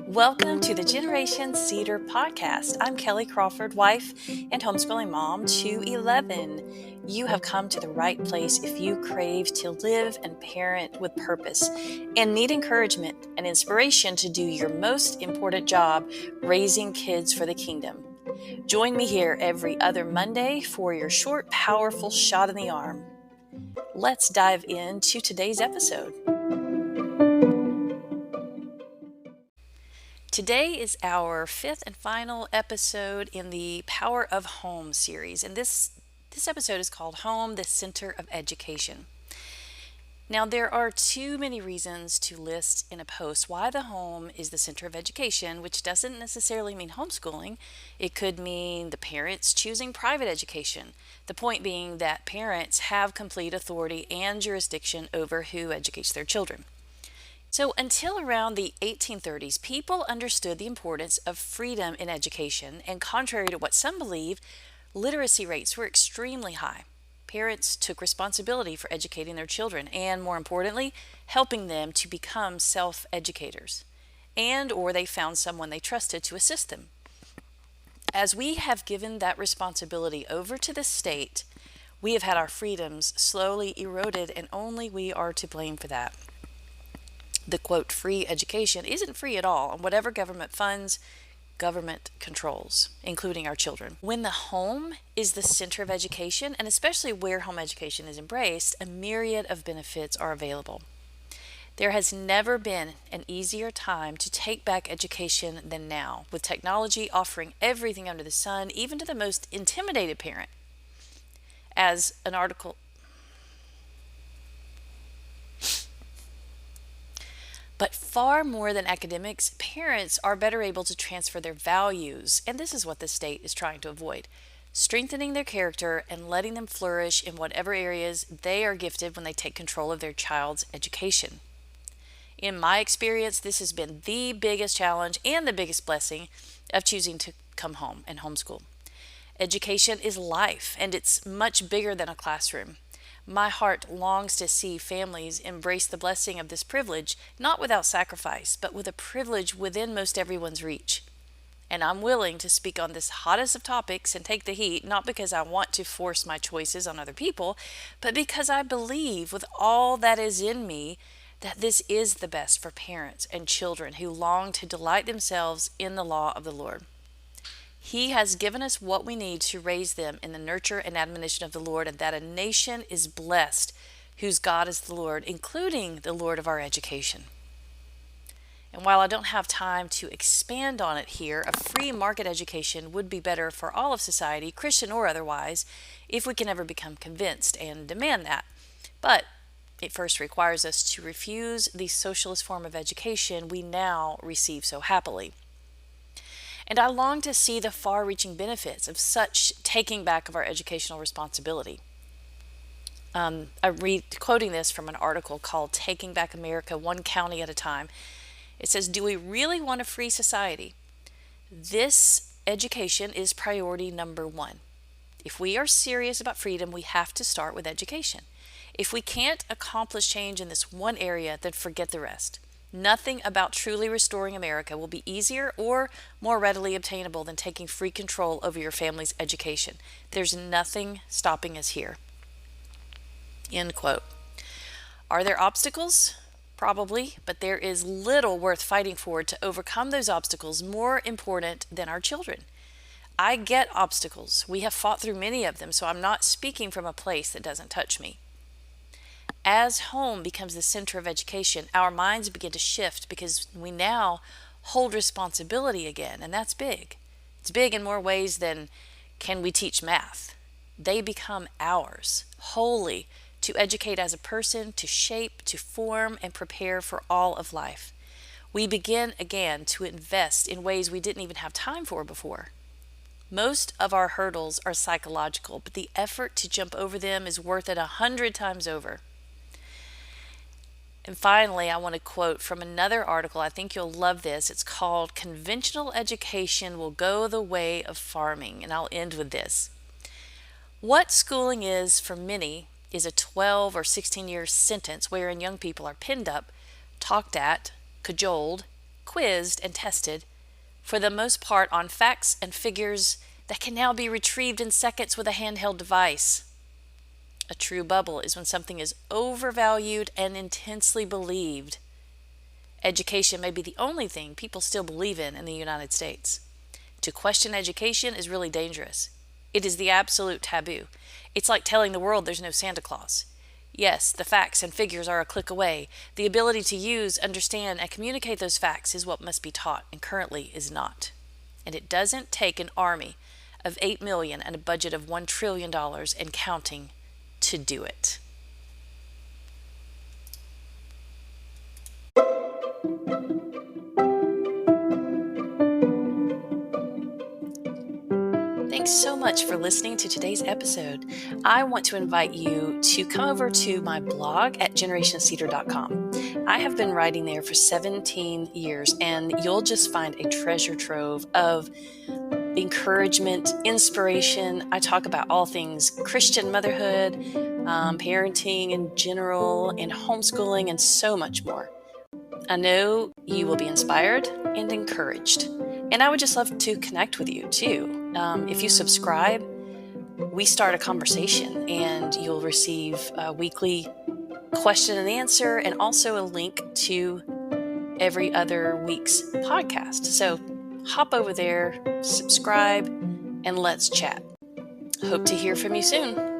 Welcome to the Generation Cedar podcast. I'm Kelly Crawford, wife and homeschooling mom to 11. You have come to the right place if you crave to live and parent with purpose and need encouragement and inspiration to do your most important job, raising kids for the kingdom. Join me here every other Monday for your short, powerful shot in the arm. Let's dive into today's episode. Today is our fifth and final episode in the Power of Home series, and this episode is called Home, the Center of Education. Now, there are too many reasons to list in a post why the home is the center of education, which doesn't necessarily mean homeschooling. It could mean the parents choosing private education, the point being that parents have complete authority and jurisdiction over who educates their children. So until around the 1830s, people understood the importance of freedom in education, and contrary to what some believe, literacy rates were extremely high. Parents took responsibility for educating their children and, more importantly, helping them to become self-educators, or they found someone they trusted to assist them. As we have given that responsibility over to the state, we have had our freedoms slowly eroded, and only we are to blame for that. The quote, free education isn't free at all, and whatever government funds, government controls, including our children. When the home is the center of education, and especially where home education is embraced, a myriad of benefits are available. There has never been an easier time to take back education than now, with technology offering everything under the sun, even to the most intimidated parent. As an article But far more than academics, parents are better able to transfer their values, and this is what the state is trying to avoid, strengthening their character and letting them flourish in whatever areas they are gifted when they take control of their child's education. In my experience, this has been the biggest challenge and the biggest blessing of choosing to come home and homeschool. Education is life, and it's much bigger than a classroom. My heart longs to see families embrace the blessing of this privilege, not without sacrifice, but with a privilege within most everyone's reach. And I'm willing to speak on this hottest of topics and take the heat, not because I want to force my choices on other people, but because I believe with all that is in me that this is the best for parents and children who long to delight themselves in the law of the Lord. He has given us what we need to raise them in the nurture and admonition of the Lord, and that a nation is blessed whose God is the Lord, including the Lord of our education. And while I don't have time to expand on it here, a free market education would be better for all of society, Christian or otherwise, if we can ever become convinced and demand that. But it first requires us to refuse the socialist form of education we now receive so happily. And I long to see the far-reaching benefits of such taking back of our educational responsibility. I'm quoting this from an article called Taking Back America One County at a Time. It says, do we really want a free society? This education is priority number one. If we are serious about freedom, we have to start with education. If we can't accomplish change in this one area, then forget the rest. Nothing about truly restoring America will be easier or more readily obtainable than taking free control over your family's education. There's nothing stopping us here. End quote. Are there obstacles? Probably, but there is little worth fighting for to overcome those obstacles more important than our children. I get obstacles. We have fought through many of them, so I'm not speaking from a place that doesn't touch me. As home becomes the center of education, our minds begin to shift because we now hold responsibility again, and that's big. It's big in more ways than can we teach math. They become ours, wholly, to educate as a person, to shape, to form, and prepare for all of life. We begin again to invest in ways we didn't even have time for before. Most of our hurdles are psychological, but the effort to jump over them is worth it 100 times over. And finally, I want to quote from another article. I think you'll love this. It's called Conventional Education Will Go the Way of Farming. And I'll end with this. What schooling is for many is a 12 or 16-year sentence wherein young people are pinned up, talked at, cajoled, quizzed, and tested, for the most part on facts and figures that can now be retrieved in seconds with a handheld device. A true bubble is when something is overvalued and intensely believed. Education may be the only thing people still believe in the United States. To question education is really dangerous. It is the absolute taboo. It's like telling the world there's no Santa Claus. Yes, the facts and figures are a click away. The ability to use, understand, and communicate those facts is what must be taught, and currently is not. And it doesn't take an army of 8 million and a budget of $1 trillion and counting to do it. Thanks so much for listening to today's episode. I want to invite you to come over to my blog at generationscedar.com. I have been writing there for 17 years, and you'll just find a treasure trove of encouragement, inspiration. I talk about all things Christian motherhood, parenting in general, and homeschooling, and so much more. I know you will be inspired and encouraged. And I would just love to connect with you too. If you subscribe, we start a conversation and you'll receive a weekly question and answer and also a link to every other week's podcast. So hop over there, subscribe, and let's chat. Hope to hear from you soon.